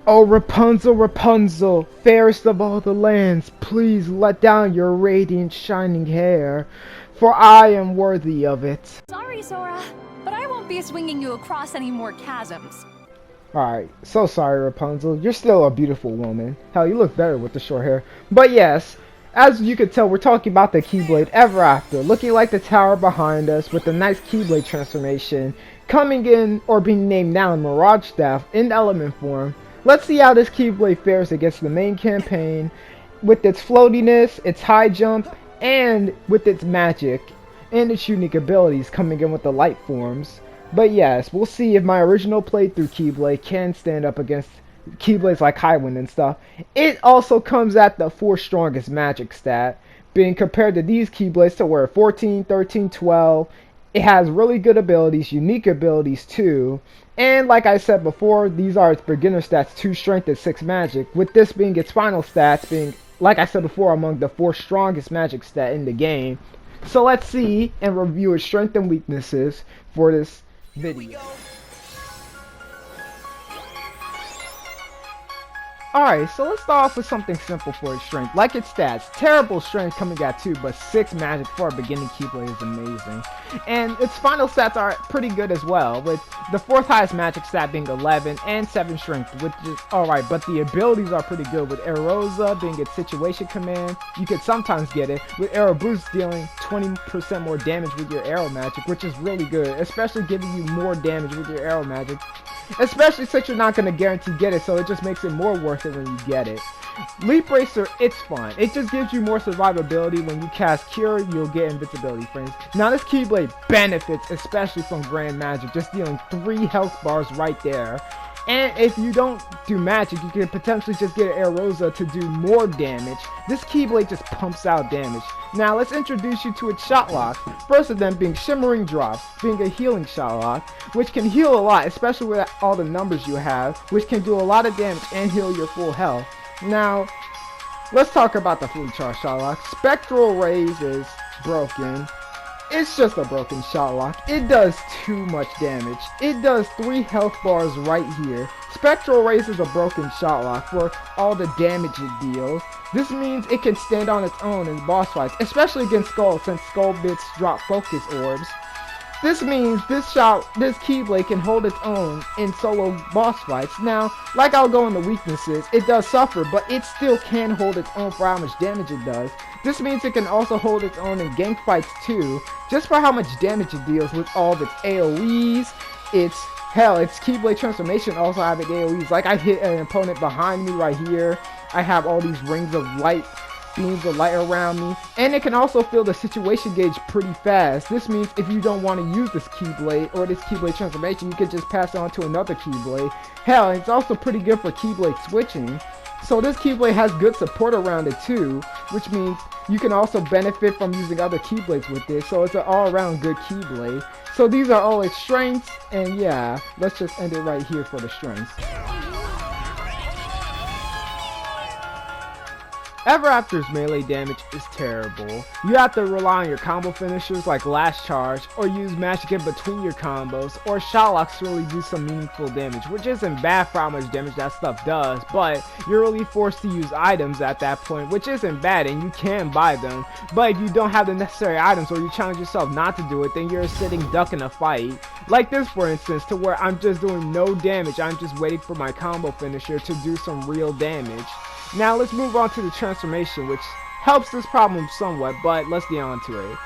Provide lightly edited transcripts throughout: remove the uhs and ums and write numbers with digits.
Oh Rapunzel, Rapunzel, fairest of all the lands, please let down your radiant shining hair, for I am worthy of it. Sorry, Sora, but I won't be swinging you across any more chasms. Alright, so sorry Rapunzel, you're still a beautiful woman. Hell, you look better with the short hair. But yes, as you can tell, we're talking about the Keyblade Ever After, looking like the tower behind us with the nice Keyblade transformation, coming in, or being named now in Mirage Staff, in element form. Let's see how this Keyblade fares against the main campaign, with its floatiness, its high jump, and with its magic, and its unique abilities coming in with the light forms. But yes, we'll see if my original playthrough Keyblade can stand up against Keyblades like Highwind and stuff. It also comes at the 4th strongest magic stat, being compared to these Keyblades to where 14, 13, 12. It has really good abilities, unique abilities too. And like I said before, these are its beginner stats, 2 strength and 6 magic, with this being its final stats being, like I said before, among the 4 strongest magic stat in the game. So let's see and review its strength and weaknesses for this video. Alright, so let's start off with something simple for its strength. Like its stats, terrible strength coming at 2, but 6 magic for a beginning Keyblade is amazing. And its final stats are pretty good as well, with the 4th highest magic stat being 11 and 7 strength, which is alright, but the abilities are pretty good, with Aerosa being its situation command. You could sometimes get it, with Aero Boost dealing 20% more damage with your Aero Magic, which is really good, especially giving you more damage with your Aero Magic. Especially since you're not going to guarantee get it, so it just makes it more worth it when you get it. Leap Racer, it's fun. It just gives you more survivability. When you cast Cure, you'll get invincibility frames. Now this Keyblade benefits, especially from Grand Magic, just dealing 3 health bars right there. And if you don't do magic, you can potentially just get an Aerosa to do more damage. This Keyblade just pumps out damage. Now let's introduce you to its shot lock. First of them being Shimmering Drops, being a healing shot lock, which can heal a lot, especially with all the numbers you have, which can do a lot of damage and heal your full health. Now, let's talk about the fully charged shot lock. Spectral Rays is broken. It's just a broken shot lock. It does too much damage. It does 3 health bars right here. Spectral Rays is a broken shot lock for all the damage it deals. This means it can stand on its own in boss fights, especially against Skull, since Skull Bits drop focus orbs. This means this Keyblade can hold its own in solo boss fights. Now, like I'll go into weaknesses, it does suffer, but it still can hold its own for how much damage it does. This means it can also hold its own in gank fights too, just for how much damage it deals with all of its AoEs. Its Keyblade transformation also having AoEs. Like I hit an opponent behind me right here. I have all these rings of light, beams of light around me, and it can also fill the situation gauge pretty fast. This means if you don't want to use this Keyblade or this Keyblade transformation, you can just pass it on to another Keyblade. Hell, it's also pretty good for Keyblade switching. So this Keyblade has good support around it too, which means you can also benefit from using other Keyblades with it, so it's an all-around good Keyblade. So these are all its strengths, and yeah, let's just end it right here for the strengths. Ever After's melee damage is terrible. You have to rely on your combo finishers like Last Charge, or use magic in between your combos, or shot locks to really do some meaningful damage, which isn't bad for how much damage that stuff does, but you're really forced to use items at that point, which isn't bad, and you can buy them. But if you don't have the necessary items, or you challenge yourself not to do it, then you're a sitting duck in a fight. Like this for instance, to where I'm just doing no damage, I'm just waiting for my combo finisher to do some real damage. Now let's move on to the transformation, which helps this problem somewhat, but let's get on to it.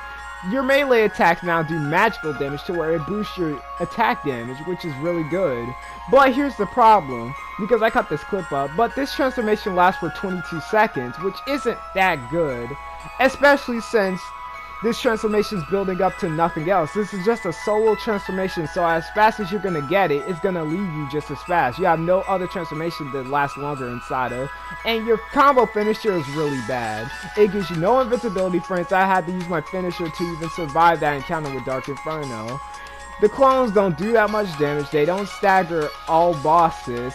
Your melee attacks now do magical damage to where it boosts your attack damage, which is really good. But here's the problem, because I cut this clip up, but this transformation lasts for 22 seconds, which isn't that good, especially since this transformation is building up to nothing else. This is just a solo transformation, so as fast as you're going to get it, it's going to leave you just as fast. You have no other transformation that lasts longer inside of. And your combo finisher is really bad. It gives you no invincibility frames. I had to use my finisher to even survive that encounter with Dark Inferno. The clones don't do that much damage. They don't stagger all bosses.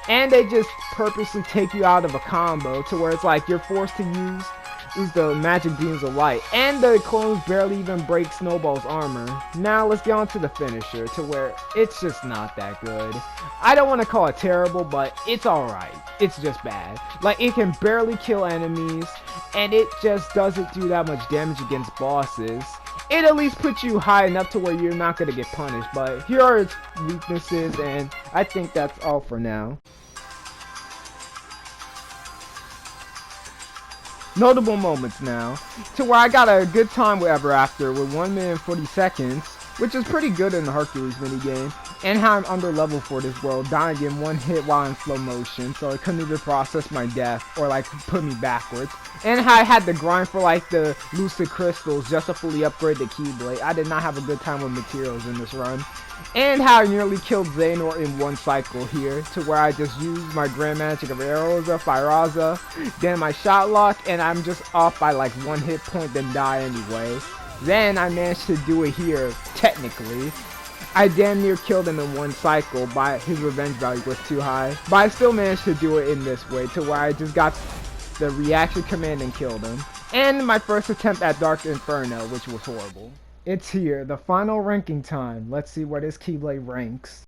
And they just purposely take you out of a combo to where it's like you're forced to use use the magic beams of light, and the clones barely even break Snowball's armor. Now let's get on to the finisher, to where it's just not that good. I don't want to call it terrible, but it's alright. It's just bad. Like, it can barely kill enemies, and it just doesn't do that much damage against bosses. It at least puts you high enough to where you're not going to get punished, but here are its weaknesses, and I think that's all for now. Notable moments now, to where I got a good time with Ever After with 1 minute and 40 seconds, which is pretty good in the Hercules minigame, and how I'm under level for this world, dying in one hit while in slow motion, so it couldn't even process my death or like put me backwards, and how I had to grind for like the lucid crystals just to fully upgrade the Keyblade. I did not have a good time with materials in this run. And how I nearly killed Xehanort in one cycle here, to where I just used my Grand Magic of Erosa, Firaza, then my Shot Lock, and I'm just off by like 1 hit point, then die anyway. Then I managed to do it here, technically. I damn near killed him in one cycle, but his revenge value was too high. But I still managed to do it in this way, to where I just got the reaction command and killed him. And my first attempt at Dark Inferno, which was horrible. It's here, the final ranking time. Let's see where this Keyblade ranks.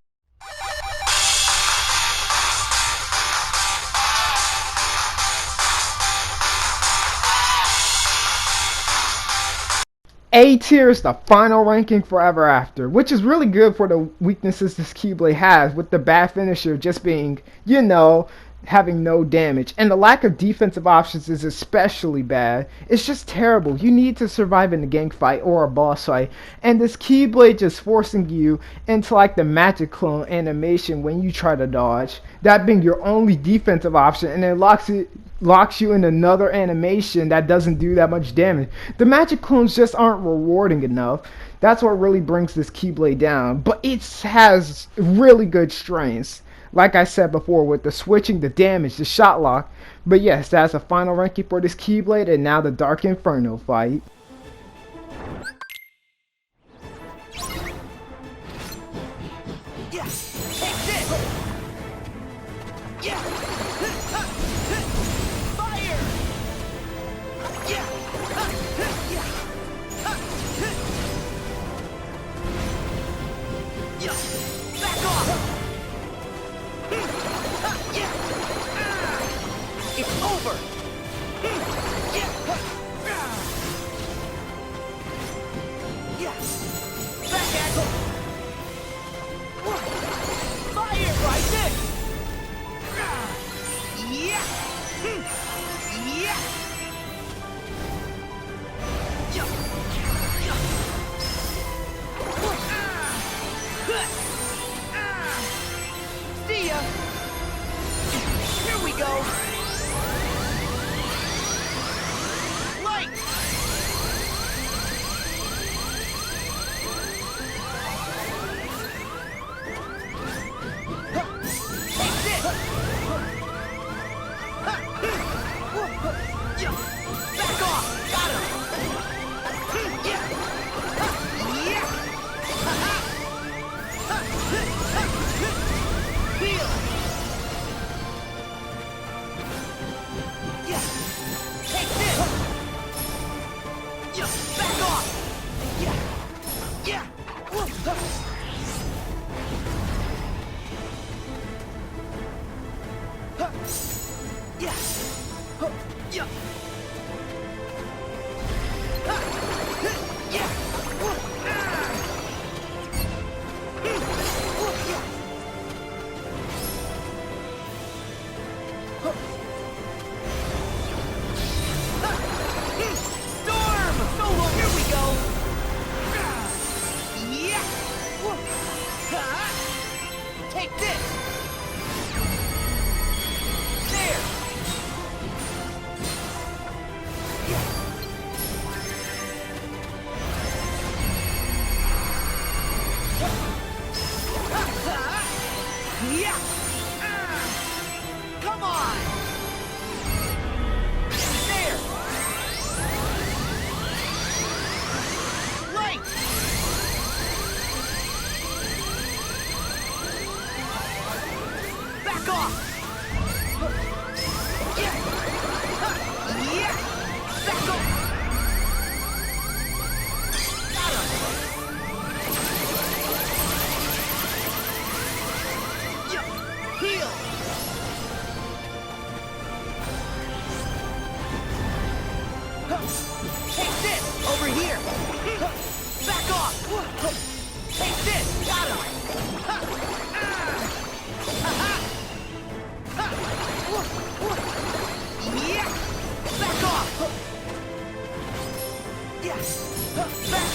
A tier is the final ranking for Ever After, which is really good for the weaknesses this Keyblade has, with the bad finisher just being, you know, having no damage, and the lack of defensive options is especially bad. It's just terrible. You need to survive in a gang fight or a boss fight, and this Keyblade just forcing you into like the magic clone animation when you try to dodge, that being your only defensive option, and it locks you in another animation that doesn't do that much damage. The magic clones just aren't rewarding enough. That's what really brings this Keyblade down, but it has really good strengths. Like I said before, with the switching, the damage, the shot lock. But yes, that's a final ranking for this Keyblade, and now the Dark Inferno fight. Yes! Take this! Yeah! Fire! Yeah! Yeah! Back off! It's over! Yes! Back at fire! Right there! Yeah! Yeah! See ya! Here we go! Light! Take this! Back off! Got him! Yeah! Heal! Yeah! Take this! Yeah! Back off! Yeah! Yeah! Yeah! Yeah! Storm! Solo, here we go! Yeah! Take this! There! Yeah! Come on! Back off! Take this! Got him! Yeah! Back off! Yes! Back